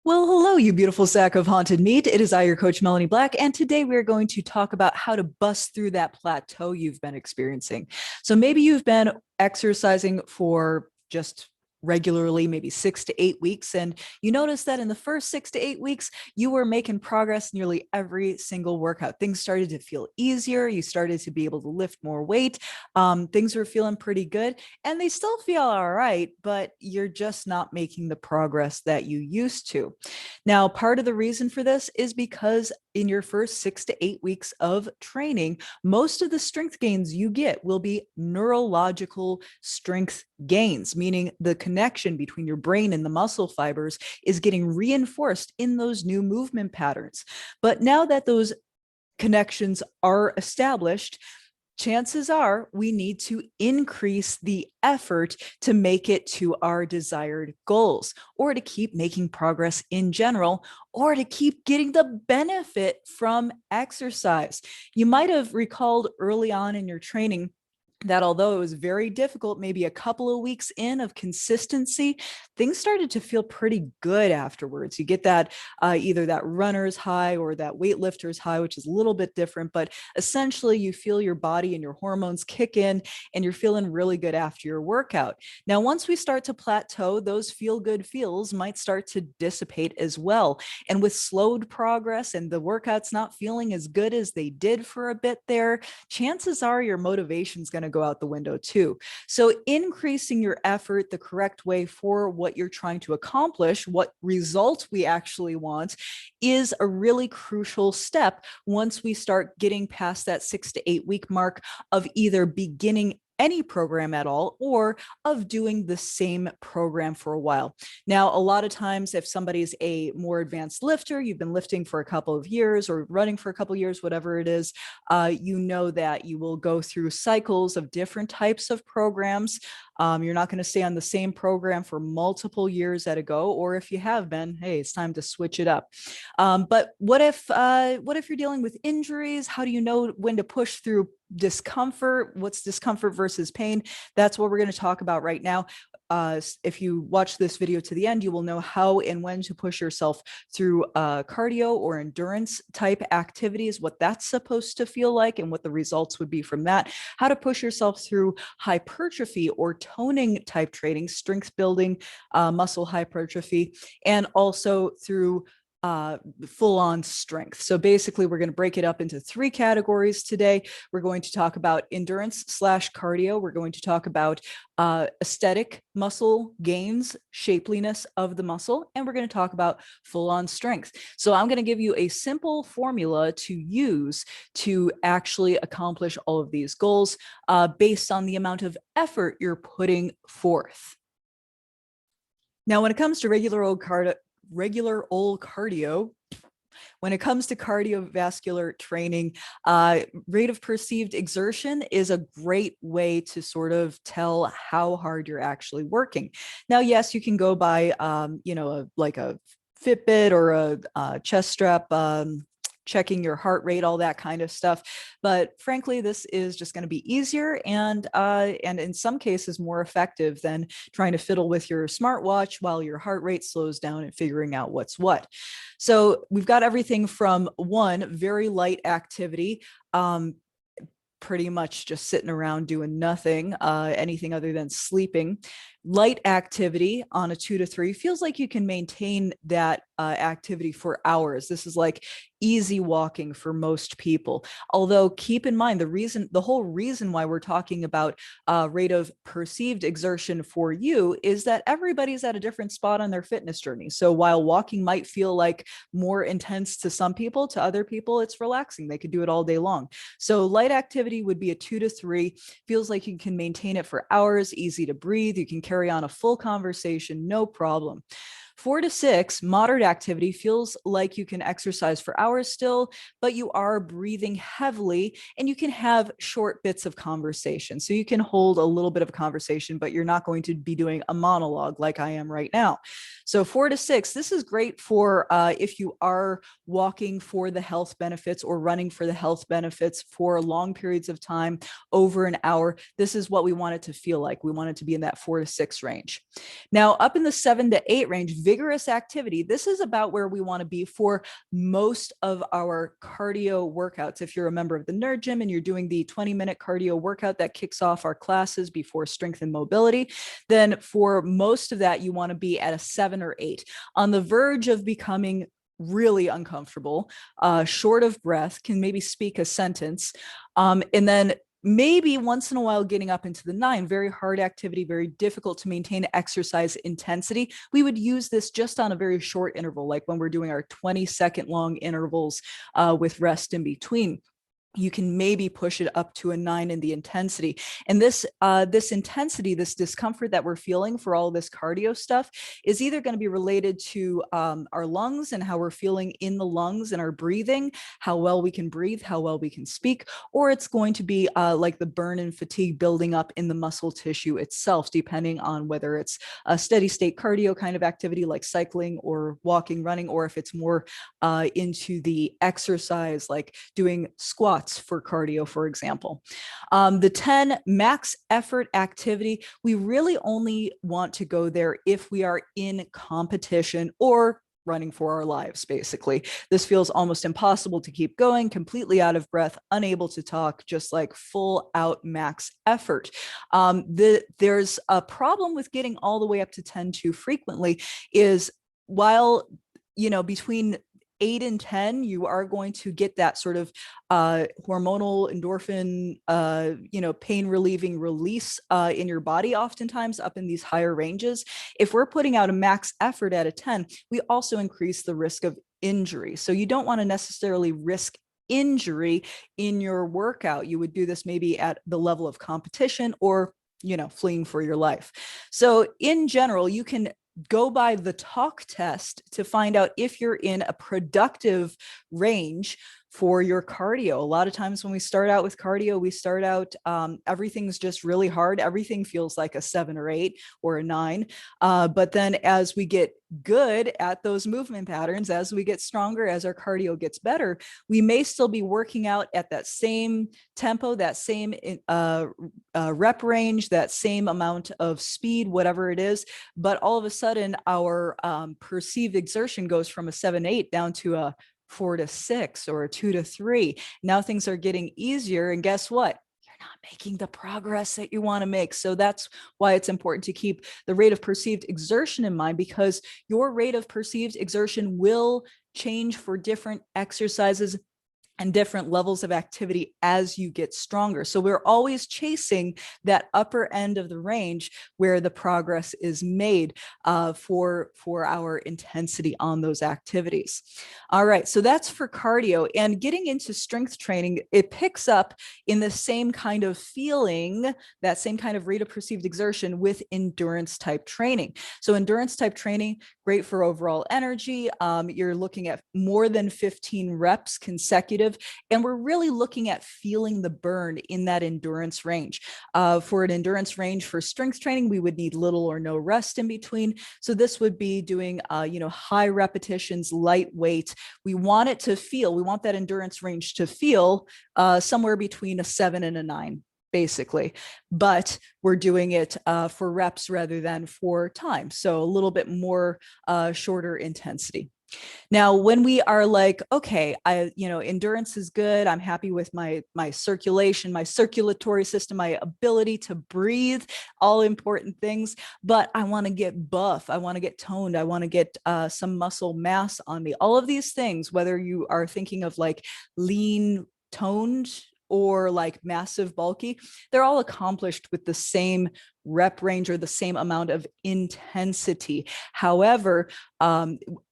Well, hello, you beautiful sack of haunted meat. It is I, your coach, Melanie Black, and today we're going to talk about how to bust through that plateau you've been experiencing. So maybe you've been exercising for just regularly, maybe 6 to 8 weeks, and you notice that in the first 6 to 8 weeks, you were making progress nearly every single workout. Things started to feel easier. You started to be able to lift more weight. Things were feeling pretty good, and they still feel all right, but you're just not making the progress that you used to. Now, part of the reason for this is because in your first 6 to 8 weeks of training, most of the strength gains you get will be neurological strength gains, meaning the connection between your brain and the muscle fibers is getting reinforced in those new movement patterns. But now that those connections are established, chances are we need to increase the effort to make it to our desired goals, or to keep making progress in general, or to keep getting the benefit from exercise. You might have recalled early on in your training that although it was very difficult, maybe a couple of weeks in of consistency, things started to feel pretty good afterwards. You get that either that runner's high or that weightlifter's high, which is a little bit different, but essentially you feel your body and your hormones kick in and you're feeling really good after your workout. Now, once we start to plateau, those feel good feels might start to dissipate as well. And with slowed progress and the workouts not feeling as good as they did for a bit there, chances are your motivation is going to go out the window too. So increasing your effort the correct way for what you're trying to accomplish, what result we actually want, is a really crucial step once we start getting past that 6 to 8 week mark of either beginning any program at all or of doing the same program for a while. Now, a lot of times if somebody's a more advanced lifter, you've been lifting for a couple of years or running for a couple of years, whatever it is, you know that you will go through cycles of different types of programs. You're not going to stay on the same program for multiple years at a go, or if you have been, hey, it's time to switch it up. But what if you're dealing with injuries? How do you know when to push through discomfort? What's discomfort versus pain? That's what we're going to talk about right now. If you watch this video to the end, you will know how and when to push yourself through cardio or endurance type activities, what that's supposed to feel like and what the results would be from that, how to push yourself through hypertrophy or toning type training, strength building, muscle hypertrophy, and also through full-on strength. So basically, we're going to break it up into three categories today. We're going to talk about endurance slash cardio. We're going to talk about aesthetic muscle gains, shapeliness of the muscle, and we're going to talk about full-on strength. So I'm going to give you a simple formula to use to actually accomplish all of these goals based on the amount of effort you're putting forth. Now, when it comes to regular old cardio, when it comes to cardiovascular training, rate of perceived exertion is a great way to sort of tell how hard you're actually working. Now, yes, you can go by, like a Fitbit or a chest strap, checking your heart rate, all that kind of stuff. But frankly, this is just going to be easier and in some cases more effective than trying to fiddle with your smartwatch while your heart rate slows down and figuring out what's what. So we've got everything from one, very light activity, pretty much just sitting around doing nothing, anything other than sleeping. Light activity on a 2 to 3 feels like you can maintain that activity for hours. This is like easy walking for most people. Although keep in mind the whole reason why we're talking about rate of perceived exertion for you is that everybody's at a different spot on their fitness journey. So while walking might feel like more intense to some people, to other people, it's relaxing. They could do it all day long. So light activity would be a 2 to 3. Feels like you can maintain it for hours, easy to breathe. You can carry on a full conversation, no problem. 4 to 6, moderate activity feels like you can exercise for hours still, but you are breathing heavily and you can have short bits of conversation. So you can hold a little bit of a conversation, but you're not going to be doing a monologue like I am right now. So 4 to 6, this is great for if you are walking for the health benefits or running for the health benefits for long periods of time, over an hour. This is what we want it to feel like. We want it to be in that 4 to 6 range. Now, up in the 7 to 8 range, vigorous activity. This is about where we want to be for most of our cardio workouts. If you're a member of the Nerd Gym and you're doing the 20-minute cardio workout that kicks off our classes before strength and mobility, then for most of that, you want to be at a 7 or 8, on the verge of becoming really uncomfortable, short of breath, can maybe speak a sentence, and then maybe once in a while getting up into the 9, very hard activity, very difficult to maintain exercise intensity. We would use this just on a very short interval, like when we're doing our 20-second long intervals with rest in between. You can maybe push it up to a 9 in the intensity. And this intensity, this discomfort that we're feeling for all this cardio stuff is either going to be related to our lungs and how we're feeling in the lungs and our breathing, how well we can breathe, how well we can speak, or it's going to be like the burn and fatigue building up in the muscle tissue itself, depending on whether it's a steady state cardio kind of activity like cycling or walking, running, or if it's more into the exercise, like doing squats for cardio, for example. The 10, max effort activity. We really only want to go there if we are in competition or running for our lives, basically. This feels almost impossible to keep going, completely out of breath, unable to talk, just like full out max effort. There's a problem with getting all the way up to 10 too frequently is while, between 8 and 10, you are going to get that sort of hormonal endorphin, pain relieving release in your body, oftentimes up in these higher ranges. If we're putting out a max effort at a 10, we also increase the risk of injury. So you don't want to necessarily risk injury in your workout. You would do this maybe at the level of competition or, fleeing for your life. So in general, you can go by the talk test to find out if you're in a productive range for your cardio. A lot of times when we start out with cardio, we start out, everything's just really hard. Everything feels like a 7 or 8 or a 9. But then as we get good at those movement patterns, as we get stronger, as our cardio gets better, we may still be working out at that same tempo, that same rep range, that same amount of speed, whatever it is. But all of a sudden, our perceived exertion goes from a 7-8 down to a 4-6 or a 2-3. Now things are getting easier. And guess what? You're not making the progress that you want to make. So that's why it's important to keep the rate of perceived exertion in mind, because your rate of perceived exertion will change for different exercises and different levels of activity as you get stronger. So we're always chasing that upper end of the range where the progress is made for our intensity on those activities. All right, so that's for cardio. And getting into strength training, it picks up in the same kind of feeling, that same kind of rate of perceived exertion with endurance type training. So endurance type training, great for overall energy. You're looking at more than 15 reps consecutive. And we're really looking at feeling the burn in that endurance range. For an endurance range for strength training, we would need little or no rest in between. So this would be doing, high repetitions, lightweight. We want that endurance range to feel somewhere between a 7 and a 9. Basically, but we're doing it for reps rather than for time. So a little bit more shorter intensity. Now, when we are like, okay, endurance is good. I'm happy with my circulation, my circulatory system, my ability to breathe, all important things, but I want to get buff. I want to get toned. I want to get some muscle mass on me. All of these things, whether you are thinking of like lean, toned, or like massive bulky, they're all accomplished with the same rep range or the same amount of intensity. However,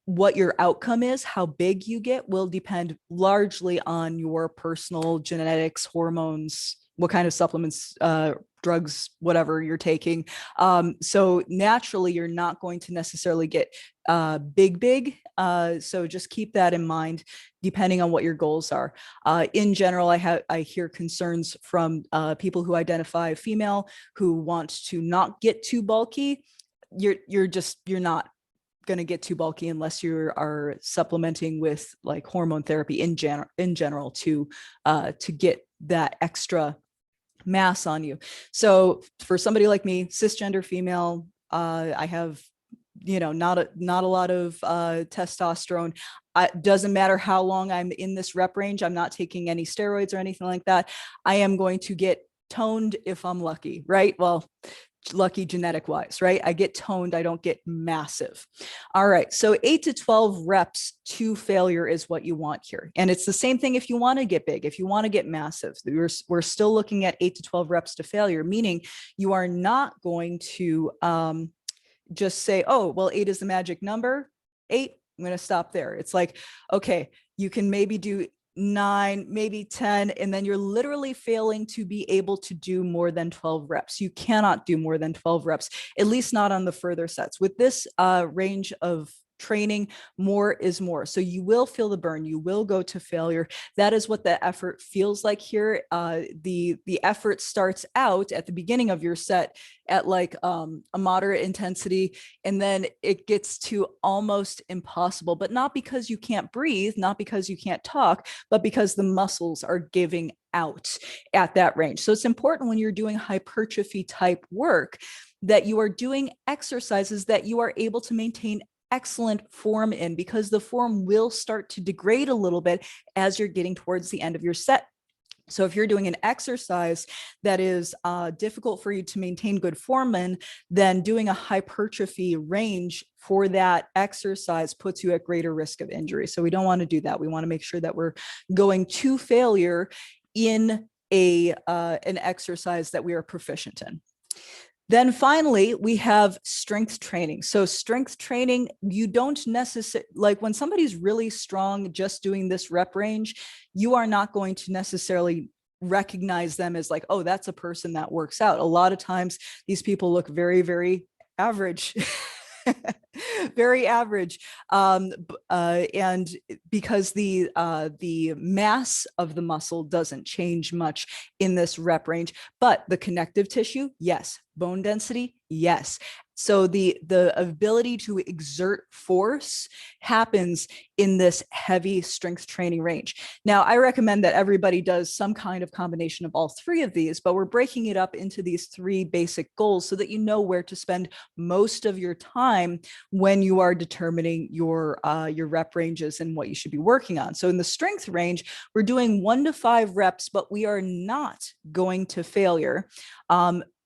what your outcome is, how big you get, will depend largely on your personal genetics, hormones, what kind of supplements, drugs, whatever you're taking. So naturally, you're not going to necessarily get big. So just keep that in mind, depending on what your goals are. In general, I hear concerns from people who identify female, who want to not get too bulky. You're not going to get too bulky unless you are supplementing with like hormone therapy in general to get that extra mass on you. So for somebody like me, cisgender female, I have not a lot of testosterone. Doesn't matter how long I'm in this rep range. I'm not taking any steroids or anything like that. I am going to get toned if I'm lucky, right? Well, lucky genetic wise, right? I get toned, I don't get massive. All right, so 8 to 12 reps to failure is what you want here. And it's the same thing if you want to get big, if you want to get massive. We're still looking at 8 to 12 reps to failure, meaning you are not going to just say, oh, well, 8 is the magic number. 8, I'm going to stop there. It's like, okay, you can maybe do 9, maybe 10, and then you're literally failing to be able to do more than 12 reps. You cannot do more than 12 reps, at least not on the further sets. With this range of training, more is more. So you will feel the burn, you will go to failure. That is what the effort feels like here. The effort starts out at the beginning of your set at like a moderate intensity, and then it gets to almost impossible, but not because you can't breathe, not because you can't talk, but because the muscles are giving out at that range. So it's important when you're doing hypertrophy type work that you are doing exercises that you are able to maintain excellent form in, because the form will start to degrade a little bit as you're getting towards the end of your set. So if you're doing an exercise that is difficult for you to maintain good form in, then doing a hypertrophy range for that exercise puts you at greater risk of injury. So we don't want to do that. We want to make sure that we're going to failure in an exercise that we are proficient in. Then finally, we have strength training. So strength training, you don't necessarily, like when somebody's really strong just doing this rep range, you are not going to necessarily recognize them as like, oh, that's a person that works out. A lot of times these people look very, very average. Very average, and because the mass of the muscle doesn't change much in this rep range, but the connective tissue, yes. Bone density, yes. So the ability to exert force happens in this heavy strength training range. Now, I recommend that everybody does some kind of combination of all three of these, but we're breaking it up into these three basic goals so that you know where to spend most of your time when you are determining your rep ranges and what you should be working on. So in the strength range, we're doing 1 to 5 reps, but we are not going to failure.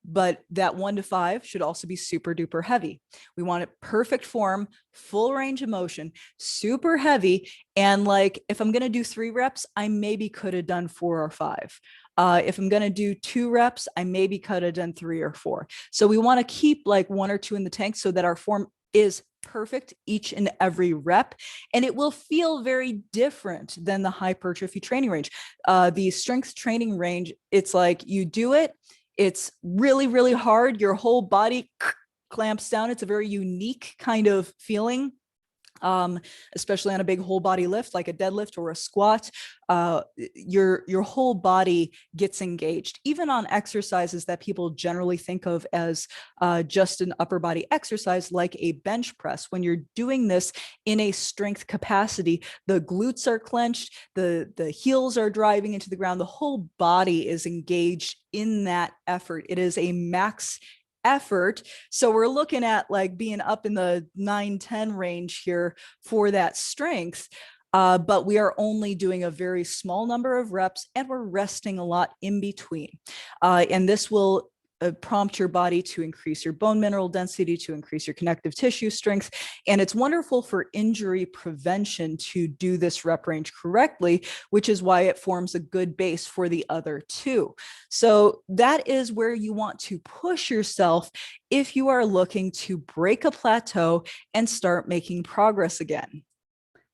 But that 1 to 5 should also be super duper heavy. We want it perfect form, full range of motion, super heavy. And like, if I'm going to do 3 reps, I maybe could have done 4 or 5. If I'm going to do 2 reps, I maybe could have done 3 or 4. So we want to keep like 1 or 2 in the tank so that our form is perfect each and every rep, and it will feel very different than the hypertrophy training range. The strength training range, it's like you do it, it's really, really hard. Your whole body clamps down. It's a very unique kind of feeling, especially on a big whole body lift, like a deadlift or a squat. Your whole body gets engaged. Even on exercises that people generally think of as just an upper body exercise, like a bench press, when you're doing this in a strength capacity, the glutes are clenched, the heels are driving into the ground, the whole body is engaged in that effort. It is a max effort. So we're looking at like being up in the 9-10 range here for that strength. But we are only doing a very small number of reps, and we're resting a lot in between. And this will prompt your body to increase your bone mineral density, to increase your connective tissue strength. And it's wonderful for injury prevention to do this rep range correctly, which is why it forms a good base for the other 2. So that is where you want to push yourself if you are looking to break a plateau and start making progress again.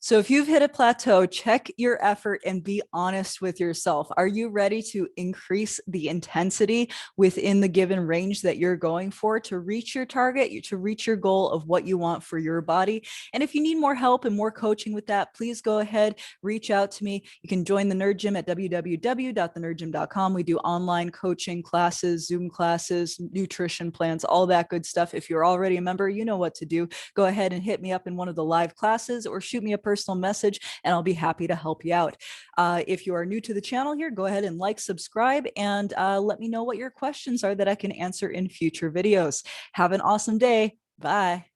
So if you've hit a plateau, check your effort and be honest with yourself. Are you ready to increase the intensity within the given range that you're going for to reach your target, to reach your goal of what you want for your body? And if you need more help and more coaching with that, please go ahead, reach out to me. You can join the Nerd Gym at www.thenerdgym.com. We do online coaching classes, Zoom classes, nutrition plans, all that good stuff. If you're already a member, you know what to do. Go ahead and hit me up in one of the live classes or shoot me a personal message and I'll be happy to help you out. If you are new to the channel here, go ahead and like, subscribe, and let me know what your questions are that I can answer in future videos. Have an awesome day. Bye.